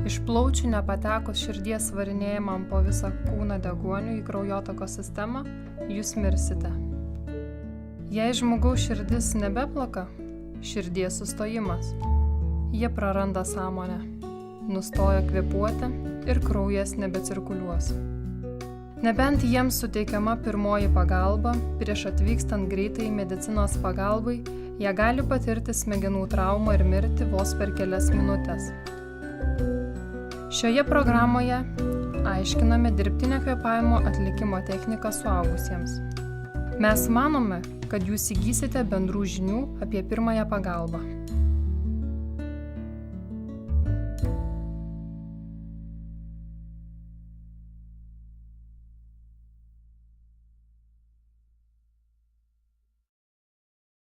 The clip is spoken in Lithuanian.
Iš plaučių nepatekus širdies varinėjimam po visą kūną deguonių į kraujotakos sistemą, jūs mirsite. Jei žmogaus širdis nebeplaka, širdies sustojimas. Jie praranda sąmonę, nustoja kvėpuoti ir kraujas nebecirkuliuos. Nebent jiems suteikiama pirmoji pagalba, prieš atvykstant greitai medicinos pagalbai, jie gali patirti smegenų traumą ir mirti vos per kelias minutės. Šioje programoje aiškiname dirbtinio kvėpavimo atlikimo techniką suaugusiems. Mes manome, kad jūs įgysite bendrų žinių apie pirmąją pagalbą.